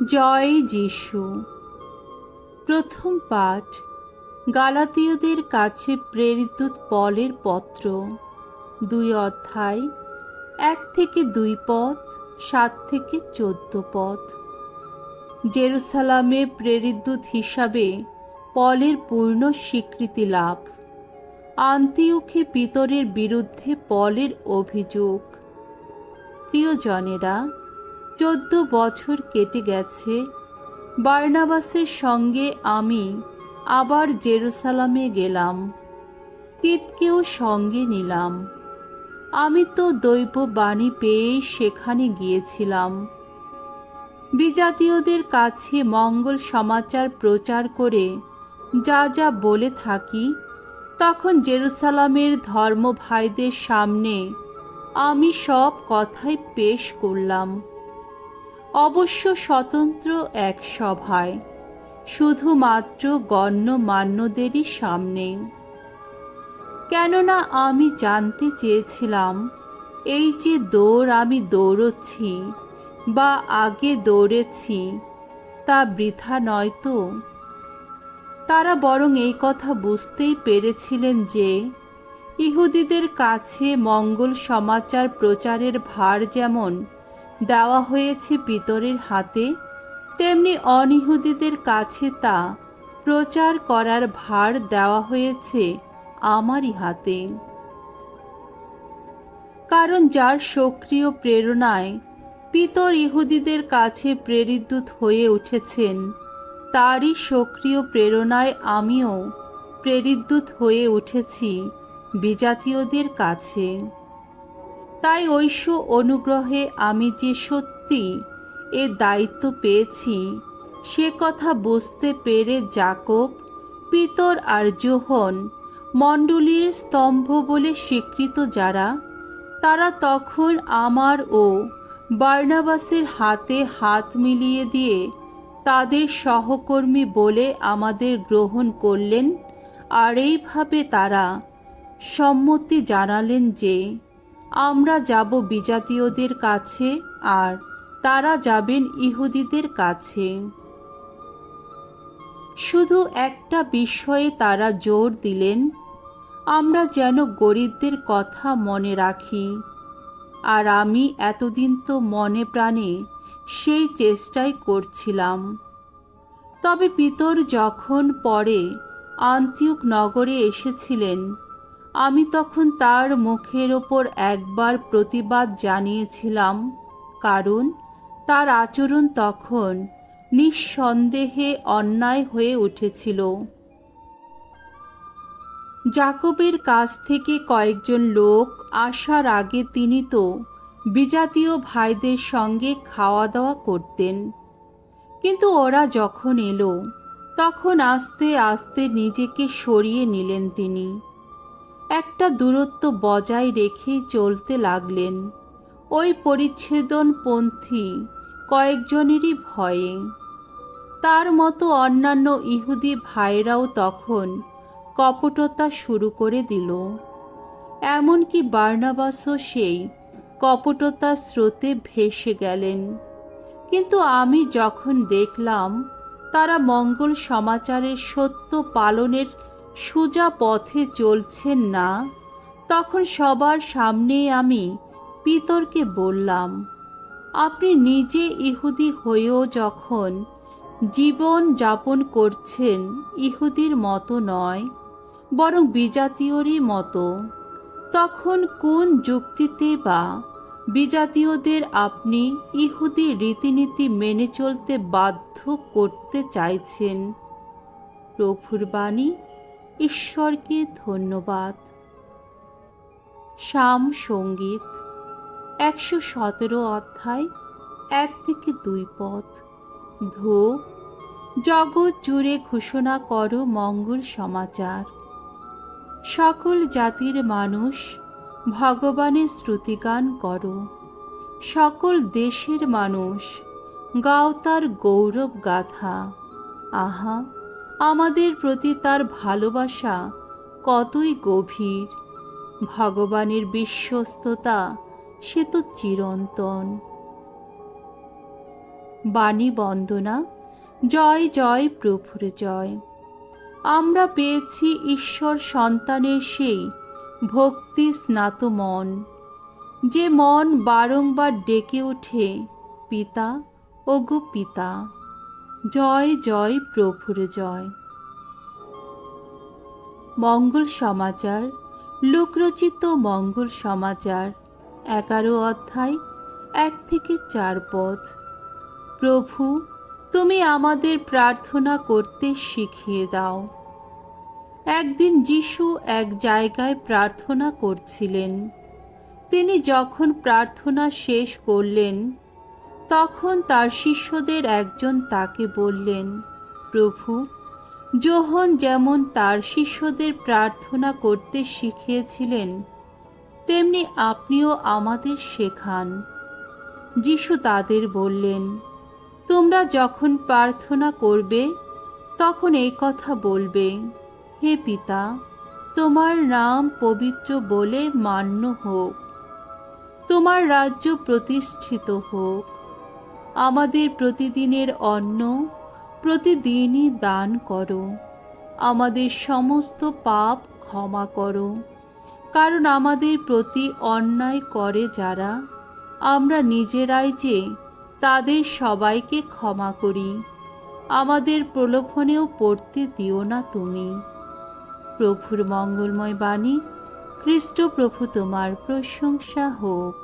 জয় যিশু। প্রথম পাঠ গালাতীয়দের কাছে প্রেরিত পলের পত্র, 2 অধ্যায়, 1 থেকে 2 পদ, 7 থেকে 14 পদ। জেরুসালামে প্রেরিত হিসাবে পলের পূর্ণ স্বীকৃতি লাভ। আন্তিওখে পিতরের বিরুদ্ধে পলের অভিযোগ। প্রিয়জনেরা, 14 বছর কেটে গেছে। বার্নাবাসের সঙ্গে আমি আবার জেরুসালামে গেলাম। তিতকেও সঙ্গে নিলাম। আমি তো দৈব বাণী পেয়ে সেখানে গিয়েছিলাম। বিজাতীয়দের কাছে মঙ্গল সমাচার প্রচার করে যা যা বলে থাকি, তখন জেরুসালামের ধর্মভাইদের সামনে আমি সব কথাই পেশ করলাম। অবশ্য স্বতন্ত্র এক সভায়, শুধুমাত্র গণ্যমান্যদেরই সামনে। কেননা আমি জানতে চেয়েছিলাম, এই যে দৌড় আমি দৌড়চ্ছি বা আগে দৌড়েছি, তা বৃথা নয় তো? তারা বরং এই কথা বুঝতেই পেরেছিলেন যে ইহুদিদের কাছে মঙ্গল সমাচার প্রচারের ভার যেমন দেওয়া হয়েছে পিতরের হাতে, তেমনি অনিহুদিদের কাছে তা প্রচার করার ভার দেওয়া হয়েছে আমারই হাতে। কারণ যার সক্রিয় প্রেরণায় পিতর ইহুদিদের কাছে প্রেরিত হয়ে উঠেছেন, তারই সক্রিয় প্রেরণায় আমিও প্রেরিত হয়ে উঠেছি বিজাতীয়দের কাছে। তাই ঐশ্ব অনুগ্রহে আমি যে সত্যি এ দায়িত্ব পেয়েছি, সে কথা বুঝতে পেরে যাকব, পিতর আর যোহন, মণ্ডলীর স্তম্ভ বলে স্বীকৃত যারা, তারা তখন আমার ও বার্নাবাসের হাতে হাত মিলিয়ে দিয়ে তাদের সহকর্মী বলে আমাদের গ্রহণ করলেন। আর এইভাবে তারা সম্মতি জানালেন যে আমরা যাব বিজাতীয়দের কাছে আর তারা যাবেন ইহুদিদের কাছে। শুধু একটা বিষয়ে তারা জোর দিলেন, আমরা যেন গরিবদের কথা মনে রাখি। আর আমি এতদিন তো মনে প্রাণে সেই চেষ্টাই করছিলাম। তবে পিতর যখন পরে আন্তিওখ নগরে এসেছিলেন, আমি তখন তার মুখের ওপর একবার প্রতিবাদ জানিয়েছিলাম, কারণ তার আচরণ তখন নিঃসন্দেহে অন্যায় হয়ে উঠেছিল। যাকবের কাছ থেকে কয়েকজন লোক আসার আগে তিনি তো বিজাতীয় ভাইদের সঙ্গে খাওয়া দাওয়া করতেন, কিন্তু ওরা যখন এলো, তখন আস্তে আস্তে নিজেকে সরিয়ে নিলেন। তিনি একটা দূরত্ব বজায় রেখেই চলতে লাগলেন, ওই পরিচ্ছেদনপন্থী কয়েকজনেরই ভয়ে। তার মতো অন্যান্য ইহুদি ভাইরাও তখন কপটতা শুরু করে দিল। এমনকি বার্নাবাসও সেই কপটতার স্রোতে ভেসে গেলেন। কিন্তু আমি যখন দেখলাম তারা মঙ্গল সমাচারের সত্য পালনের সোজা পথে চলছেন না, তখন সবার সামনে আমি পিতরকে বললাম, আপনি নিজে ইহুদি হয়েও যখন জীবন যাপন করছেন ইহুদির মতো নয়, বরং বিজাতীয়রই মতো, তখন কোন যুক্তিতে বা বিজাতীয়দের আপনি ইহুদি রীতিনীতি মেনে চলতে বাধ্য করতে চাইছেন? প্রভুর বাণী। ঈশ্বরকে ধন্যবাদ। সাম সঙ্গীত, 117 অধ্যায়, 1 থেকে 2 পদ। ধো, জগৎ জুড়ে ঘোষণা করো মঙ্গল সমাচার। সকল জাতির মানুষ, ভগবানের স্তুতিগান করো। সকল দেশের মানুষ, গাও তার গৌরব গাথা। আহা, আমাদের প্রতি তার ভালোবাসা কতই গভীর! ভগবানের বিশ্বস্ততা সে তো চিরন্তন। বাণী বন্দনা। জয় জয় প্রভুর জয়। আমরা পেয়েছি ঈশ্বর সন্তানের সেই ভক্তি স্নাত মন, যে মন বারংবার ডেকে ওঠে পিতা, ওগো পিতা। জয় জয় প্রভুর জয়। মঙ্গল সমাচার, লোকরচিত মঙ্গল সমাচার 11 অধ্যায় 1 থেকে 4 পদ। প্রভু, তুমি আমাদের প্রার্থনা করতে শিখিয়ে দাও। একদিন যিশু এক জায়গায় প্রার্থনা করছিলেন। তিনি যখন প্রার্থনা শেষ করলেন, তখন তার শিষ্যদের একজন তাকে বললেন, প্রভু, যোহন যেমন তার শিষ্যদের প্রার্থনা করতে শিখিয়েছিলেন, তেমনি আপনিও আমাদের শেখান। যিশু তাদের বললেন, তোমরা যখন প্রার্থনা করবে, তখন এই কথা বলবে, হে পিতা, তোমার নাম পবিত্র বলে মান্য হোক, তোমার রাজ্য প্রতিষ্ঠিত হোক। আমাদের প্রতিদিনের অন্ন প্রতিদিনই দান করো। আমাদের সমস্ত পাপ ক্ষমা করো, কারণ আমাদের প্রতি অন্যায় করে যারা, আমরা নিজেরাই যে তাদের সবাইকে ক্ষমা করি। আমাদের প্রলোভনেও পড়তে দিও না তুমি। প্রভুর মঙ্গলময় বাণী। খ্রিস্ট প্রভু তোমার প্রশংসা হোক।